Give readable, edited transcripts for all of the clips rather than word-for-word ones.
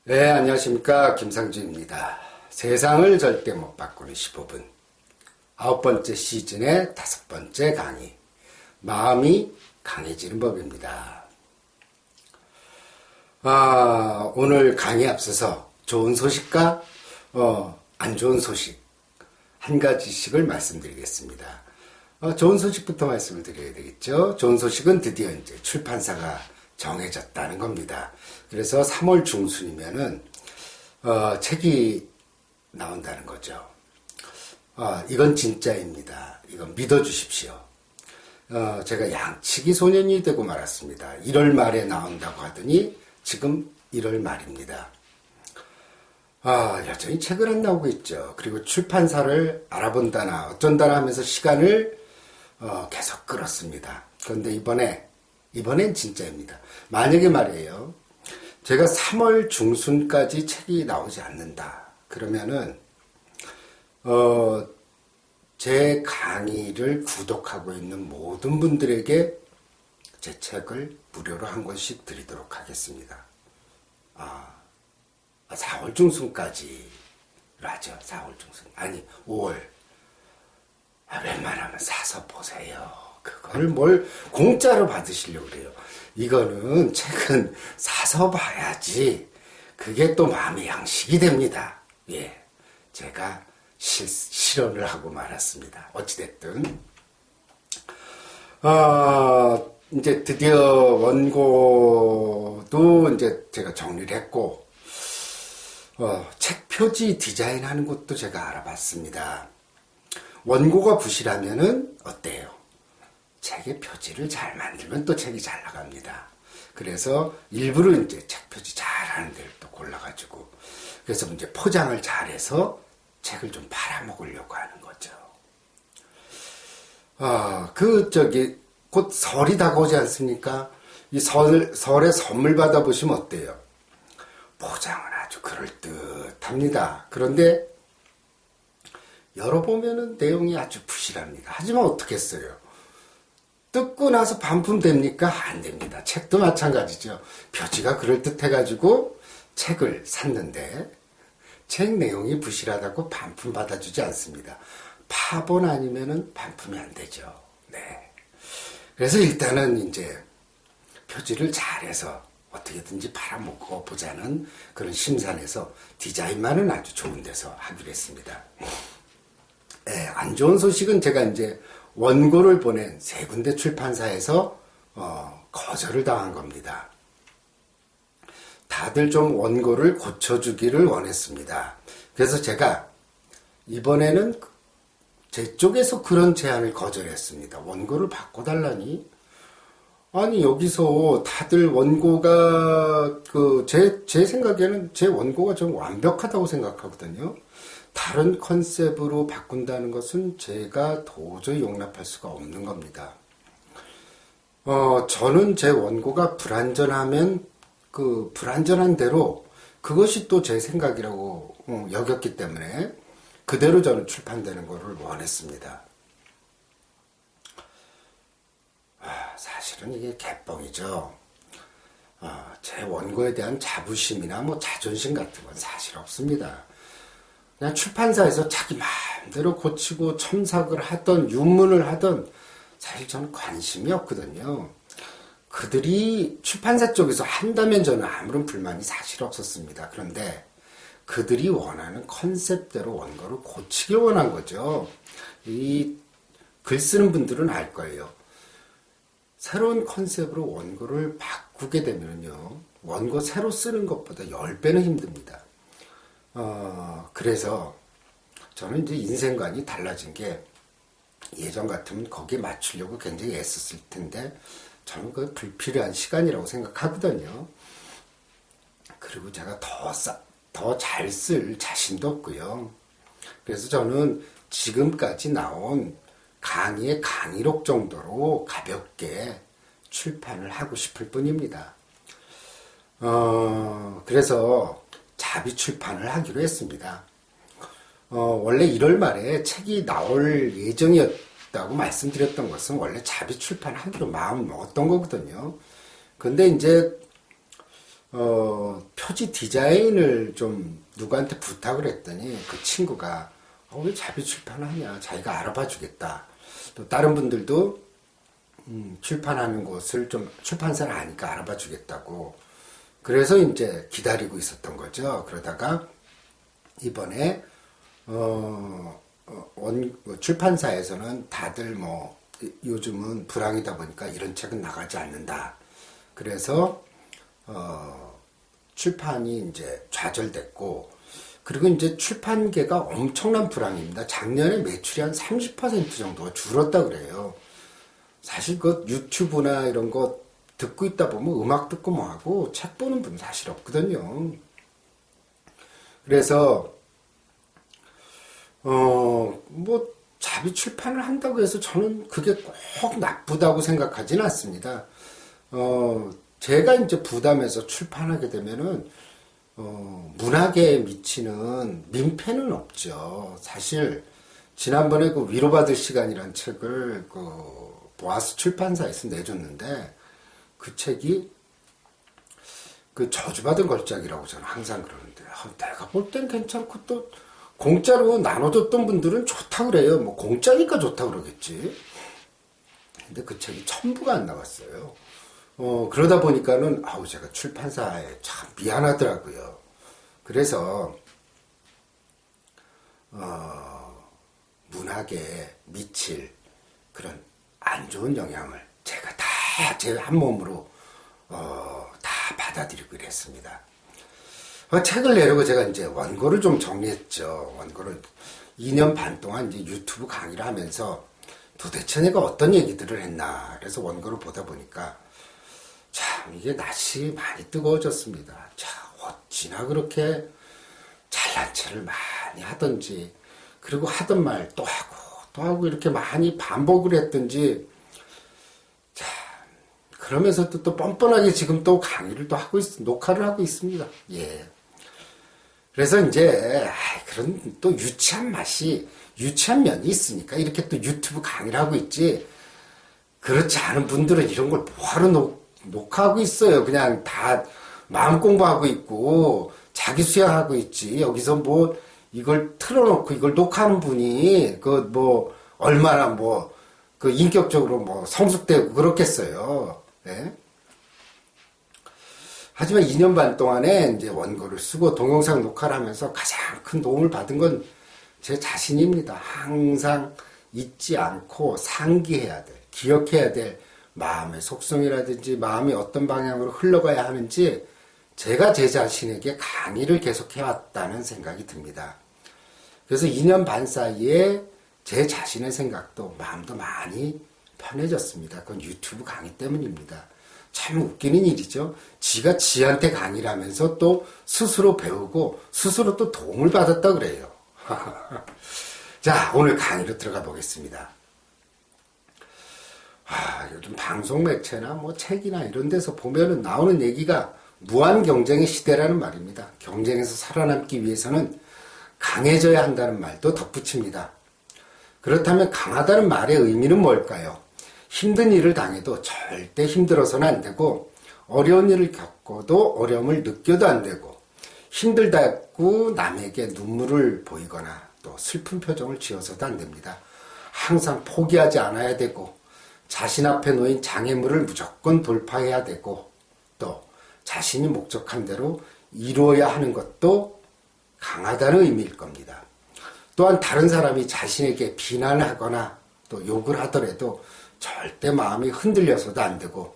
네, 안녕하십니까. 김상준입니다. 세상을 절대 못 바꾸는 15분. 9번째 시즌의 5번째 강의. 마음이 강해지는 법입니다. 오늘 강의에 앞서서 좋은 소식과 안 좋은 소식 한 가지씩을 말씀드리겠습니다. 좋은 소식부터 말씀을 드려야 되겠죠. 좋은 소식은 드디어 이제 출판사가 정해졌다는 겁니다. 그래서 3월 중순이면은 책이 나온다는 거죠. 이건 진짜입니다. 이건 믿어주십시오. 제가 양치기 소년이 되고 말았습니다. 1월 말에 나온다고 하더니 지금 1월 말입니다. 여전히 책은 안 나오고 있죠. 그리고 출판사를 알아본다나 어쩐다나 하면서 시간을 계속 끌었습니다. 그런데 이번엔 진짜입니다. 만약에 말이에요. 제가 3월 중순까지 책이 나오지 않는다. 그러면은 제 강의를 구독하고 있는 모든 분들에게 제 책을 무료로 한 권씩 드리도록 하겠습니다. 4월 중순까지 라죠. 4월 중순. 아니 5월. 웬만하면 사서 보세요. 그걸 뭘 공짜로 받으시려고 그래요. 이거는 책은 사서 봐야지. 그게 또 마음의 양식이 됩니다. 예. 제가 실언을 하고 말았습니다. 어찌됐든. 이제 드디어 원고도 이제 제가 정리를 했고, 책 표지 디자인하는 것도 제가 알아봤습니다. 원고가 부실하면은 어때요? 책의 표지를 잘 만들면 또 책이 잘 나갑니다. 그래서 일부러 이제 책 표지 잘하는 데를 또 골라가지고 그래서 이제 포장을 잘해서 책을 좀 팔아먹으려고 하는 거죠. 곧 설이 다가오지 않습니까? 이 설에 선물 받아보시면 어때요? 포장은 아주 그럴듯합니다. 그런데 열어보면은 내용이 아주 부실합니다. 하지만 어떻겠어요? 뜯고 나서 반품됩니까? 안 됩니다. 책도 마찬가지죠. 표지가 그럴듯해가지고 책을 샀는데 책 내용이 부실하다고 반품 받아주지 않습니다. 파본 아니면은 반품이 안 되죠. 네. 그래서 일단은 이제 표지를 잘해서 어떻게든지 팔아먹고 보자는 그런 심산에서 디자인만은 아주 좋은 데서 하기로 했습니다. 네, 안 좋은 소식은 제가 이제 원고를 보낸 3군데 출판사에서 거절을 당한 겁니다. 다들 좀 원고를 고쳐주기를 원했습니다. 그래서 제가 이번에는 제 쪽에서 그런 제안을 거절했습니다. 원고를 바꿔달라니? 아니 여기서 다들 원고가 제 생각에는 제 원고가 좀 완벽하다고 생각하거든요. 다른 컨셉으로 바꾼다는 것은 제가 도저히 용납할 수가 없는 겁니다. 저는 제 원고가 불완전하면 불완전한 대로 그것이 또 제 생각이라고 여겼기 때문에 그대로 저는 출판되는 것을 원했습니다. 사실은 이게 개뻥이죠. 제 원고에 대한 자부심이나 자존심 같은 건 사실 없습니다. 그냥 출판사에서 자기 마음대로 고치고 첨삭을 하던 윤문을 하던 사실 저는 관심이 없거든요. 그들이 출판사 쪽에서 한다면 저는 아무런 불만이 사실 없었습니다. 그런데 그들이 원하는 컨셉대로 원고를 고치길 원한 거죠. 이 글 쓰는 분들은 알 거예요. 새로운 컨셉으로 원고를 바꾸게 되면요. 원고 새로 쓰는 것보다 10배는 힘듭니다. 그래서 저는 이제 인생관이 달라진 게 예전 같으면 거기에 맞추려고 굉장히 애썼을 텐데 저는 그 불필요한 시간이라고 생각하거든요. 그리고 제가 더 잘 쓸 자신도 없고요. 그래서 저는 지금까지 나온 강의의 강의록 정도로 가볍게 출판을 하고 싶을 뿐입니다. 그래서 자비 출판을 하기로 했습니다. 원래 1월 말에 책이 나올 예정이었다고 말씀드렸던 것은 원래 자비 출판하기로 마음 먹었던 거거든요. 근데 이제 표지 디자인을 좀 누구한테 부탁을 했더니 그 친구가 왜 자비 출판을 하냐, 자기가 알아봐 주겠다. 또 다른 분들도 출판하는 곳을 좀 출판사를 아니까 알아봐 주겠다고. 그래서 이제 기다리고 있었던 거죠. 그러다가 이번에 출판사에서는 다들 뭐 요즘은 불황이다 보니까 이런 책은 나가지 않는다. 그래서 출판이 이제 좌절됐고, 그리고 이제 출판계가 엄청난 불황입니다. 작년에 매출이 한 30% 정도가 줄었다 그래요. 사실 그 유튜브나 이런 거 듣고 있다 보면 음악 듣고 뭐 하고 책 보는 분 사실 없거든요. 그래서 뭐 자비 출판을 한다고 해서 저는 그게 꼭 나쁘다고 생각하지는 않습니다. 제가 이제 부담해서 출판하게 되면은 문학에 미치는 민폐는 없죠. 사실 지난번에 그 위로받을 시간이라는 책을 그 보아스 출판사에서 내줬는데, 그 책이 그 저주받은 걸작이라고 저는 항상 그러는데, 내가 볼 땐 괜찮고 또 공짜로 나눠줬던 분들은 좋다 그래요. 뭐 공짜니까 좋다 그러겠지. 근데 그 책이 첨부가 안 나왔어요. 그러다 보니까는 제가 출판사에 참 미안하더라고요. 그래서 문학에 미칠 그런 안 좋은 영향을 제가 다 제 한 몸으로 다 받아들이고 이랬습니다. 책을 내려고 제가 이제 원고를 좀 정리했죠. 원고를 2년 반 동안 이제 유튜브 강의를 하면서 도대체 내가 어떤 얘기들을 했나. 그래서 원고를 보다 보니까 참 이게 날씨 많이 뜨거워졌습니다. 참 어찌나 그렇게 잘난 체를 많이 하던지, 그리고 하던 말 또 하고 또 하고 이렇게 많이 반복을 했던지, 참 그러면서 또 뻔뻔하게 지금 또 강의를 또 하고 녹화를 하고 있습니다. 예. 그래서 이제 그런 또 유치한 면이 있으니까 이렇게 또 유튜브 강의를 하고 있지, 그렇지 않은 분들은 이런 걸 뭐하러 녹화하고 있어요. 그냥 다 마음 공부하고 있고 자기 수양하고 있지. 여기서 뭐 이걸 틀어놓고 이걸 녹화하는 분이 그 뭐 얼마나 뭐 그 인격적으로 뭐 성숙되고 그렇겠어요. 네? 하지만 2년 반 동안에 이제 원고를 쓰고 동영상 녹화를 하면서 가장 큰 도움을 받은 건 제 자신입니다. 항상 잊지 않고 상기해야 될, 기억해야 될 마음의 속성이라든지 마음이 어떤 방향으로 흘러가야 하는지 제가 제 자신에게 강의를 계속 해왔다는 생각이 듭니다. 그래서 2년 반 사이에 제 자신의 생각도 마음도 많이 편해졌습니다. 그건 유튜브 강의 때문입니다. 참 웃기는 일이죠. 지가 지한테 강의를 하면서 또 스스로 배우고 스스로 또 도움을 받았다 그래요. 자, 오늘 강의로 들어가 보겠습니다. 요즘 방송 매체나 뭐 책이나 이런 데서 보면은 나오는 얘기가 무한 경쟁의 시대라는 말입니다. 경쟁에서 살아남기 위해서는 강해져야 한다는 말도 덧붙입니다. 그렇다면 강하다는 말의 의미는 뭘까요? 힘든 일을 당해도 절대 힘들어서는 안 되고, 어려운 일을 겪어도 어려움을 느껴도 안 되고, 힘들다고 남에게 눈물을 보이거나 또 슬픈 표정을 지어서도 안 됩니다. 항상 포기하지 않아야 되고, 자신 앞에 놓인 장애물을 무조건 돌파해야 되고, 또 자신이 목적한 대로 이루어야 하는 것도 강하다는 의미일 겁니다. 또한 다른 사람이 자신에게 비난하거나 또 욕을 하더라도 절대 마음이 흔들려서도 안 되고,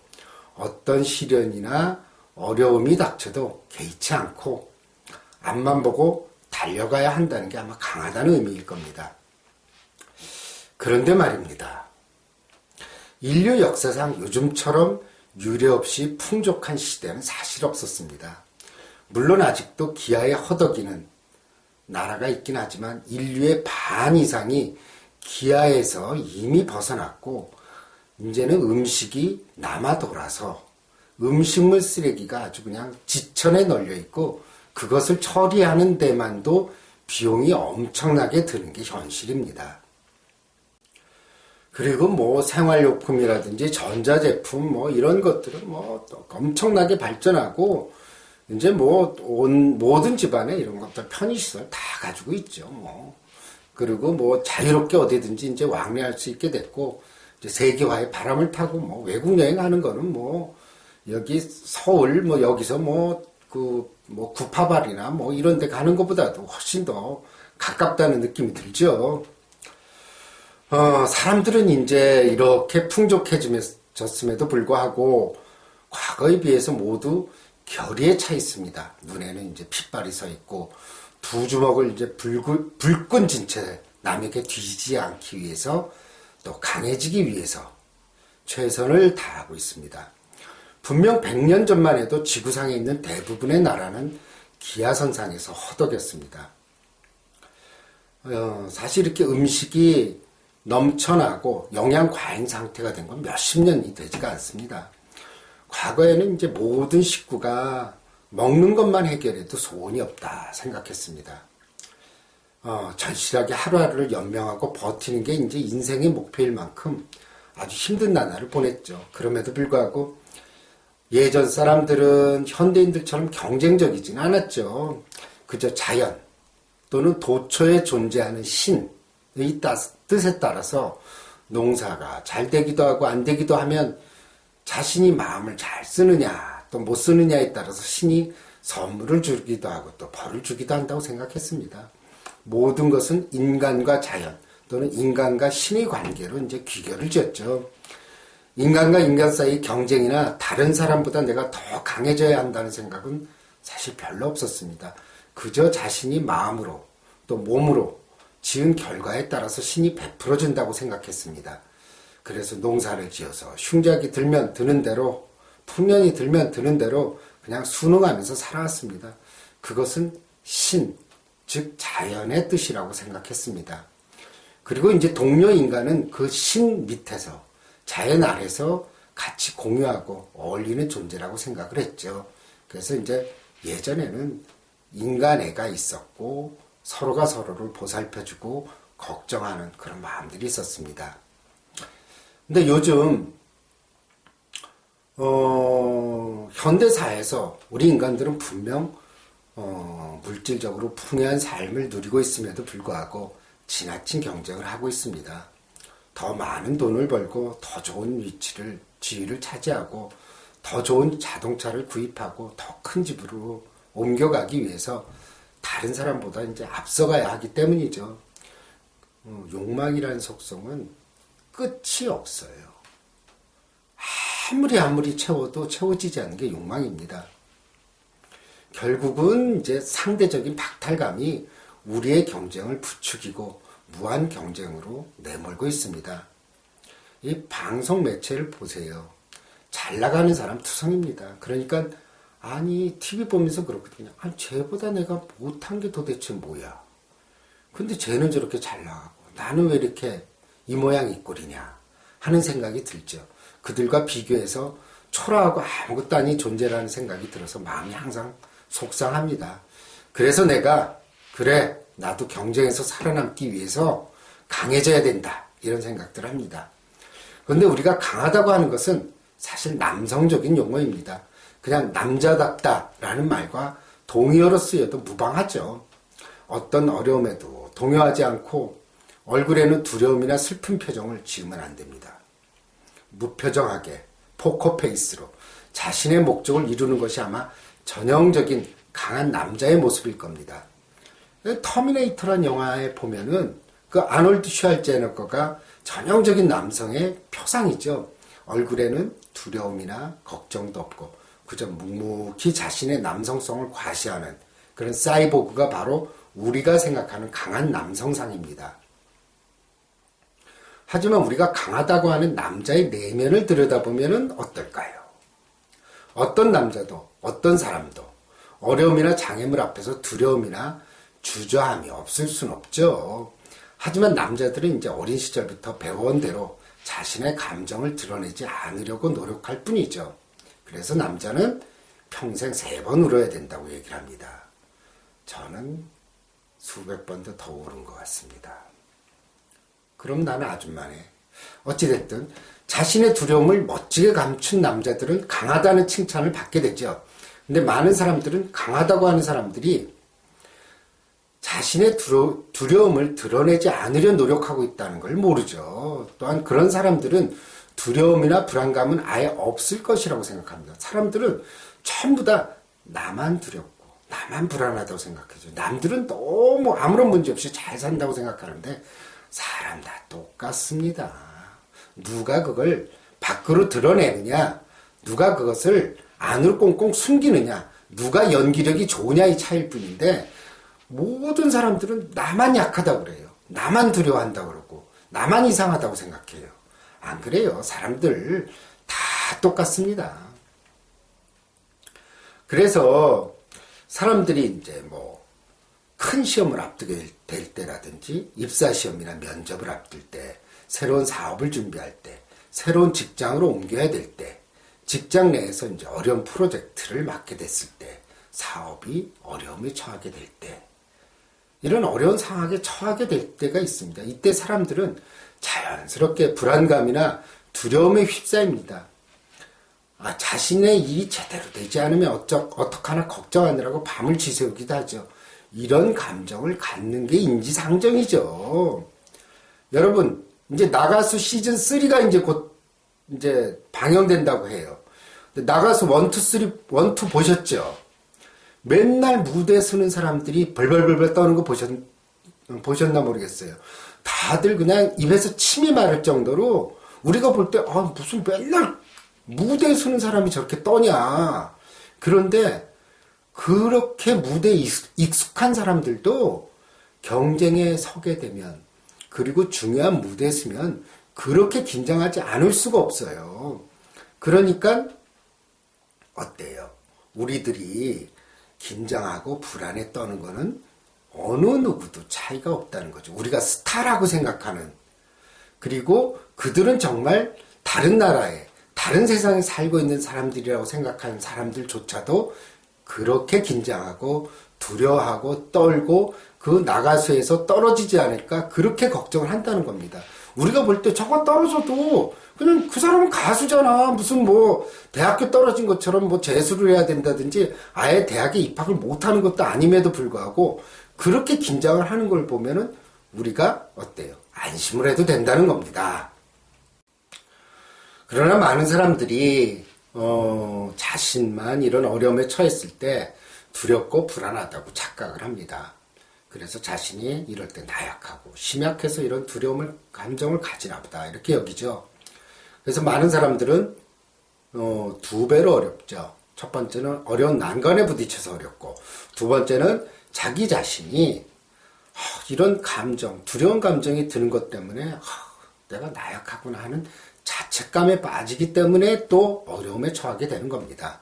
어떤 시련이나 어려움이 닥쳐도 개의치 않고 앞만 보고 달려가야 한다는 게 아마 강하다는 의미일 겁니다. 그런데 말입니다. 인류 역사상 요즘처럼 유례없이 풍족한 시대는 사실 없었습니다. 물론 아직도 기아에 허덕이는 나라가 있긴 하지만 인류의 반 이상이 기아에서 이미 벗어났고, 이제는 음식이 남아 돌아서 음식물 쓰레기가 아주 그냥 지천에 널려 있고, 그것을 처리하는 데만도 비용이 엄청나게 드는 게 현실입니다. 그리고 뭐 생활용품이라든지 전자제품 뭐 이런 것들은 뭐 엄청나게 발전하고, 이제 뭐, 모든 집안에 이런 것들 편의시설 다 가지고 있죠, 뭐. 그리고 뭐 자유롭게 어디든지 이제 왕래할 수 있게 됐고, 이제 세계화의 바람을 타고 뭐 외국 여행하는 거는 뭐, 여기 서울, 뭐 여기서 뭐, 뭐 구파발이나 뭐 이런 데 가는 것보다도 훨씬 더 가깝다는 느낌이 들죠. 사람들은 이제 이렇게 풍족해졌음에도 불구하고 과거에 비해서 모두 결의에 차 있습니다. 눈에는 이제 핏발이 서 있고 두 주먹을 이제 불끈 진 채 남에게 뒤지지 않기 위해서 또 강해지기 위해서 최선을 다하고 있습니다. 분명 100년 전만 해도 지구상에 있는 대부분의 나라는 기하선상에서 허덕였습니다. 사실 이렇게 음식이 넘쳐나고 영양 과잉 상태가 된 건 몇십 년이 되지가 않습니다. 과거에는 이제 모든 식구가 먹는 것만 해결해도 소원이 없다 생각했습니다. 절실하게 하루하루를 연명하고 버티는 게 이제 인생의 목표일 만큼 아주 힘든 나날을 보냈죠. 그럼에도 불구하고 예전 사람들은 현대인들처럼 경쟁적이진 않았죠. 그저 자연 또는 도처에 존재하는 신의 뜻에 따라서 농사가 잘 되기도 하고 안 되기도 하면 자신이 마음을 잘 쓰느냐 또 못 쓰느냐에 따라서 신이 선물을 주기도 하고 또 벌을 주기도 한다고 생각했습니다. 모든 것은 인간과 자연 또는 인간과 신의 관계로 이제 귀결을 지었죠. 인간과 인간 사이 경쟁이나 다른 사람보다 내가 더 강해져야 한다는 생각은 사실 별로 없었습니다. 그저 자신이 마음으로 또 몸으로 지은 결과에 따라서 신이 베풀어준다고 생각했습니다. 그래서 농사를 지어서 흉작이 들면 드는 대로 풍년이 들면 드는 대로 그냥 순응하면서 살아왔습니다. 그것은 신, 즉 자연의 뜻이라고 생각했습니다. 그리고 이제 동료 인간은 그 신 밑에서 자연 아래서 같이 공유하고 어울리는 존재라고 생각을 했죠. 그래서 이제 예전에는 인간애가 있었고 서로가 서로를 보살펴주고 걱정하는 그런 마음들이 있었습니다. 근데 요즘 현대사회에서 우리 인간들은 분명 물질적으로 풍요한 삶을 누리고 있음에도 불구하고 지나친 경쟁을 하고 있습니다. 더 많은 돈을 벌고 더 좋은 지위를 차지하고 더 좋은 자동차를 구입하고 더 큰 집으로 옮겨가기 위해서 다른 사람보다 이제 앞서가야 하기 때문이죠. 욕망이라는 속성은 끝이 없어요. 아무리 채워도 채워지지 않는 게 욕망입니다. 결국은 이제 상대적인 박탈감이 우리의 경쟁을 부추기고 무한 경쟁으로 내몰고 있습니다. 이 방송 매체를 보세요. 잘 나가는 사람 투성입니다. 그러니까 아니 TV 보면서 그렇거든요. 아니 쟤보다 내가 못한 게 도대체 뭐야. 근데 쟤는 저렇게 잘 나가고 나는 왜 이렇게 이 모양 이 꼴이냐 하는 생각이 들죠. 그들과 비교해서 초라하고 아무것도 아닌 존재라는 생각이 들어서 마음이 항상 속상합니다. 그래서 내가 그래 나도 경쟁에서 살아남기 위해서 강해져야 된다 이런 생각들을 합니다. 그런데 우리가 강하다고 하는 것은 사실 남성적인 용어입니다. 그냥 남자답다라는 말과 동의어로 쓰여도 무방하죠. 어떤 어려움에도 동요하지 않고 얼굴에는 두려움이나 슬픈 표정을 지으면 안 됩니다. 무표정하게 포커페이스로 자신의 목적을 이루는 것이 아마 전형적인 강한 남자의 모습일 겁니다. 터미네이터란 영화에 보면은 그 아놀드 슈왈제네거가 전형적인 남성의 표상이죠. 얼굴에는 두려움이나 걱정도 없고 그저 묵묵히 자신의 남성성을 과시하는 그런 사이보그가 바로 우리가 생각하는 강한 남성상입니다. 하지만 우리가 강하다고 하는 남자의 내면을 들여다보면 어떨까요? 어떤 남자도 어떤 사람도 어려움이나 장애물 앞에서 두려움이나 주저함이 없을 순 없죠. 하지만 남자들은 이제 어린 시절부터 배워온 대로 자신의 감정을 드러내지 않으려고 노력할 뿐이죠. 그래서 남자는 평생 3번 울어야 된다고 얘기를 합니다. 저는 수백 번도 더 울은 것 같습니다. 그럼 나는 아줌마네. 어찌됐든 자신의 두려움을 멋지게 감춘 남자들은 강하다는 칭찬을 받게 되죠. 근데 많은 사람들은 강하다고 하는 사람들이 자신의 두려움을 드러내지 않으려 노력하고 있다는 걸 모르죠. 또한 그런 사람들은 두려움이나 불안감은 아예 없을 것이라고 생각합니다. 사람들은 전부 다 나만 두렵고 나만 불안하다고 생각해요. 남들은 너무 아무런 문제 없이 잘 산다고 생각하는데 사람 다 똑같습니다. 누가 그걸 밖으로 드러내느냐, 누가 그것을 안으로 꽁꽁 숨기느냐, 누가 연기력이 좋으냐의 차이일 뿐인데 모든 사람들은 나만 약하다고 그래요. 나만 두려워한다고 그러고 나만 이상하다고 생각해요. 안 그래요. 사람들 다 똑같습니다. 그래서 사람들이 이제 뭐 큰 시험을 앞두게 될 때라든지 입사 시험이나 면접을 앞둘 때, 새로운 사업을 준비할 때, 새로운 직장으로 옮겨야 될 때, 직장 내에서 이제 어려운 프로젝트를 맡게 됐을 때, 사업이 어려움에 처하게 될 때, 이런 어려운 상황에 처하게 될 때가 있습니다. 이때 사람들은 자연스럽게 불안감이나 두려움에 휩싸입니다. 자신의 일이 제대로 되지 않으면 어떡하나 걱정하느라고 밤을 지새우기도 하죠. 이런 감정을 갖는 게 인지상정이죠. 여러분, 이제 나가수 시즌 3가 이제 곧 이제 방영된다고 해요. 나가수 1, 2 보셨죠? 맨날 무대에 서는 사람들이 벌벌벌벌 떠는 거 보셨나 모르겠어요. 다들 그냥 입에서 침이 마를 정도로 우리가 볼 때 무슨 맨날 무대에 서는 사람이 저렇게 떠냐. 그런데 그렇게 무대에 익숙한 사람들도 경쟁에 서게 되면, 그리고 중요한 무대에 서면 그렇게 긴장하지 않을 수가 없어요. 그러니까 어때요? 우리들이 긴장하고 불안에 떠는 거는 어느 누구도 차이가 없다는 거죠. 우리가 스타라고 생각하는, 그리고 그들은 정말 다른 나라에, 다른 세상에 살고 있는 사람들이라고 생각하는 사람들조차도 그렇게 긴장하고 두려워하고 떨고 그 나가수에서 떨어지지 않을까 그렇게 걱정을 한다는 겁니다. 우리가 볼 때 저거 떨어져도 그냥 그 사람은 가수잖아. 무슨 뭐 대학교 떨어진 것처럼 뭐 재수를 해야 된다든지 아예 대학에 입학을 못하는 것도 아님에도 불구하고 그렇게 긴장을 하는 걸 보면은 우리가 어때요? 안심을 해도 된다는 겁니다. 그러나 많은 사람들이 자신만 이런 어려움에 처했을 때 두렵고 불안하다고 착각을 합니다. 그래서 자신이 이럴 때 나약하고 심약해서 이런 감정을 가지나 보다 이렇게 여기죠. 그래서 많은 사람들은 두 배로 어렵죠. 첫 번째는 어려운 난관에 부딪혀서 어렵고, 두 번째는 자기 자신이 이런 감정, 두려운 감정이 드는 것 때문에 내가 나약하구나 하는 자책감에 빠지기 때문에 또 어려움에 처하게 되는 겁니다.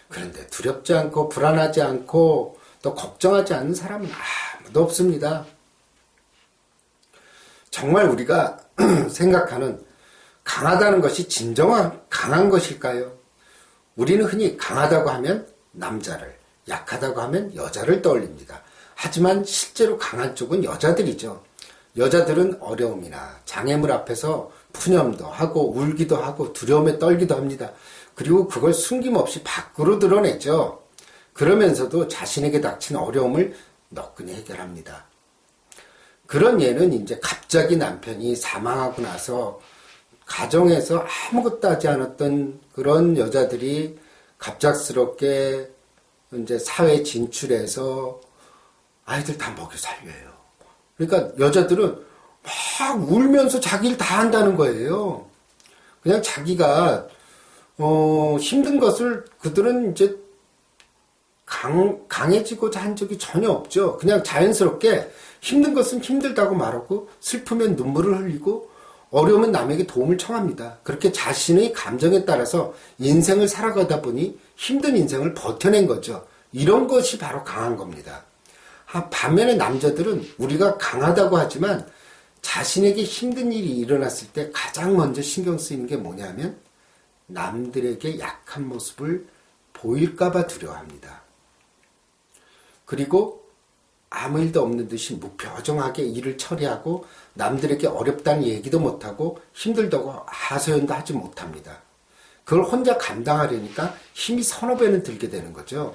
그런데 두렵지 않고 불안하지 않고 또 걱정하지 않는 사람은 아무도 없습니다. 정말 우리가 생각하는 강하다는 것이 진정한 강한 것일까요? 우리는 흔히 강하다고 하면 남자를, 약하다고 하면 여자를 떠올립니다. 하지만 실제로 강한 쪽은 여자들이죠. 여자들은 어려움이나 장애물 앞에서 푸념도 하고 울기도 하고 두려움에 떨기도 합니다. 그리고 그걸 숨김없이 밖으로 드러내죠. 그러면서도 자신에게 닥친 어려움을 너끈히 해결합니다. 그런 예는 이제 갑자기 남편이 사망하고 나서 가정에서 아무것도 하지 않았던 그런 여자들이 갑작스럽게 이제 사회 진출해서 아이들 다 먹여 살려요. 그러니까 여자들은 막 울면서 자기 일 다 한다는 거예요. 그냥 자기가 힘든 것을 그들은 이제 강해지고자 한 적이 전혀 없죠. 그냥 자연스럽게 힘든 것은 힘들다고 말하고 슬프면 눈물을 흘리고 어려우면 남에게 도움을 청합니다. 그렇게 자신의 감정에 따라서 인생을 살아가다 보니 힘든 인생을 버텨낸 거죠. 이런 것이 바로 강한 겁니다. 반면에 남자들은 우리가 강하다고 하지만 자신에게 힘든 일이 일어났을 때 가장 먼저 신경 쓰이는 게 뭐냐면 남들에게 약한 모습을 보일까봐 두려워합니다. 그리고 아무 일도 없는 듯이 무표정하게 일을 처리하고 남들에게 어렵다는 얘기도 못하고 힘들다고 하소연도 하지 못합니다. 그걸 혼자 감당하려니까 힘이 서너 배는 들게 되는 거죠.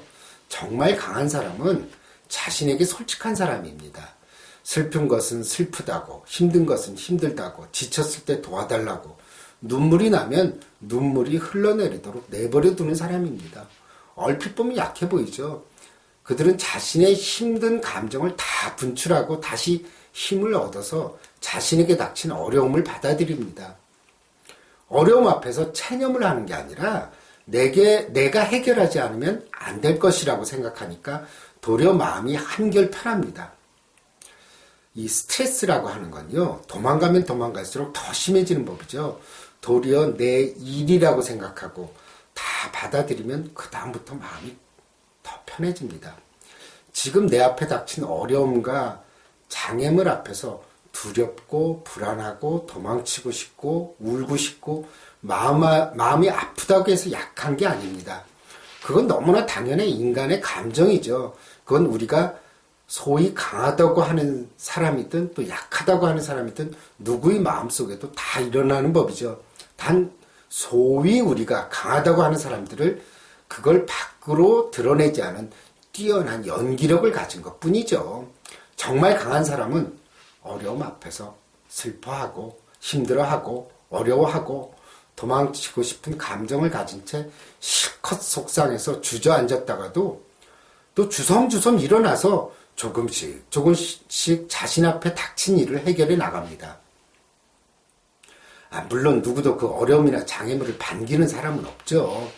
정말 강한 사람은 자신에게 솔직한 사람입니다. 슬픈 것은 슬프다고, 힘든 것은 힘들다고, 지쳤을 때 도와달라고, 눈물이 나면 눈물이 흘러내리도록 내버려 두는 사람입니다. 얼핏 보면 약해 보이죠. 그들은 자신의 힘든 감정을 다 분출하고 다시 힘을 얻어서 자신에게 닥친 어려움을 받아들입니다. 어려움 앞에서 체념을 하는 게 아니라 내가 해결하지 않으면 안 될 것이라고 생각하니까 도리어 마음이 한결 편합니다. 이 스트레스라고 하는 건요, 도망가면 도망갈수록 더 심해지는 법이죠. 도리어 내 일이라고 생각하고 다 받아들이면 그 다음부터 마음이 더 편해집니다. 지금 내 앞에 닥친 어려움과 장애물 앞에서 두렵고 불안하고 도망치고 싶고 울고 싶고 마음이 아프다고 해서 약한 게 아닙니다. 그건 너무나 당연한 인간의 감정이죠. 그건 우리가 소위 강하다고 하는 사람이든 또 약하다고 하는 사람이든 누구의 마음속에도 다 일어나는 법이죠. 단 소위 우리가 강하다고 하는 사람들을 그걸 밖으로 드러내지 않은 뛰어난 연기력을 가진 것 뿐이죠. 정말 강한 사람은 어려움 앞에서 슬퍼하고 힘들어하고 어려워하고 도망치고 싶은 감정을 가진 채 실컷 속상해서 주저앉았다가도 또 주섬주섬 일어나서 조금씩 자신 앞에 닥친 일을 해결해 나갑니다. 물론 누구도 그 어려움이나 장애물을 반기는 사람은 없죠.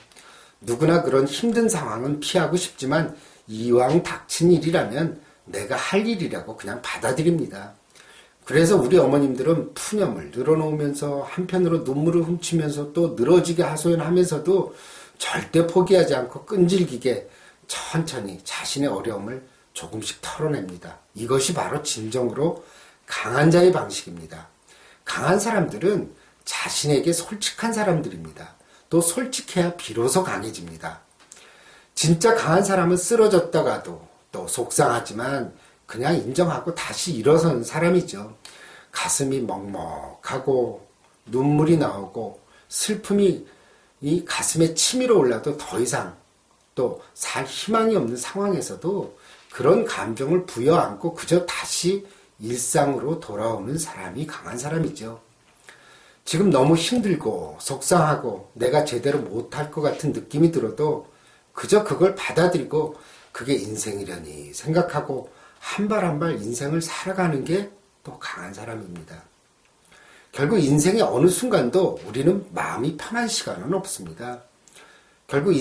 누구나 그런 힘든 상황은 피하고 싶지만 이왕 닥친 일이라면 내가 할 일이라고 그냥 받아들입니다. 그래서 우리 어머님들은 푸념을 늘어놓으면서 한편으로 눈물을 훔치면서 또 늘어지게 하소연하면서도 절대 포기하지 않고 끈질기게 천천히 자신의 어려움을 조금씩 털어냅니다. 이것이 바로 진정으로 강한 자의 방식입니다. 강한 사람들은 자신에게 솔직한 사람들입니다. 또 솔직해야 비로소 강해집니다. 진짜 강한 사람은 쓰러졌다가도 또 속상하지만 그냥 인정하고 다시 일어서는 사람이죠. 가슴이 먹먹하고 눈물이 나오고 슬픔이 이 가슴에 치밀어 올라도 더 이상 또 살 희망이 없는 상황에서도 그런 감정을 부여안고 그저 다시 일상으로 돌아오는 사람이 강한 사람이죠. 지금 너무 힘들고 속상하고 내가 제대로 못할 것 같은 느낌이 들어도 그저 그걸 받아들이고 그게 인생이려니 생각하고 한 발 한 발 인생을 살아가는 게 또 강한 사람입니다. 결국 인생의 어느 순간도 우리는 마음이 편한 시간은 없습니다. 결국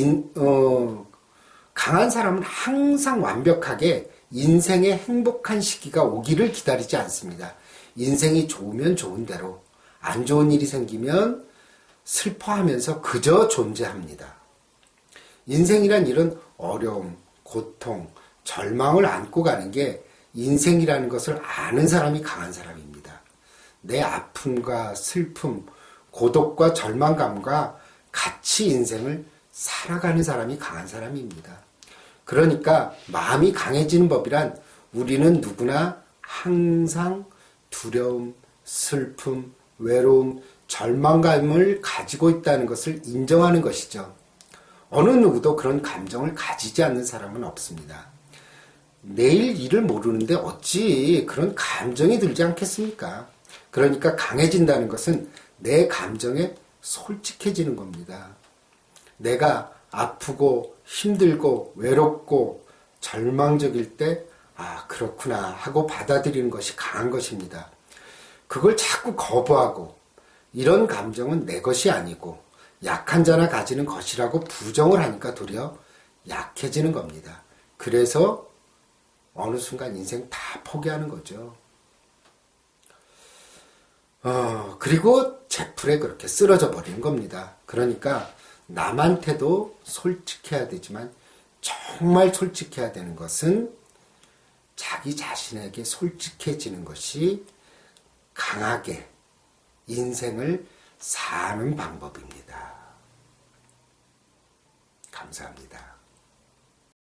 강한 사람은 항상 완벽하게 인생의 행복한 시기가 오기를 기다리지 않습니다. 인생이 좋으면 좋은 대로, 안 좋은 일이 생기면 슬퍼하면서 그저 존재합니다. 인생이란 일은 어려움, 고통, 절망을 안고 가는 게 인생이라는 것을 아는 사람이 강한 사람입니다. 내 아픔과 슬픔, 고독과 절망감과 같이 인생을 살아가는 사람이 강한 사람입니다. 그러니까 마음이 강해지는 법이란 우리는 누구나 항상 두려움, 슬픔, 외로움, 절망감을 가지고 있다는 것을 인정하는 것이죠. 어느 누구도 그런 감정을 가지지 않는 사람은 없습니다. 내일 일을 모르는데 어찌 그런 감정이 들지 않겠습니까? 그러니까 강해진다는 것은 내 감정에 솔직해지는 겁니다. 내가 아프고 힘들고 외롭고 절망적일 때 그렇구나 하고 받아들이는 것이 강한 것입니다. 그걸 자꾸 거부하고 이런 감정은 내 것이 아니고 약한 자나 가지는 것이라고 부정을 하니까 도리어 약해지는 겁니다. 그래서 어느 순간 인생 다 포기하는 거죠. 그리고 제풀에 그렇게 쓰러져 버리는 겁니다. 그러니까 남한테도 솔직해야 되지만 정말 솔직해야 되는 것은 자기 자신에게 솔직해지는 것이 강하게 인생을 사는 방법입니다. 감사합니다.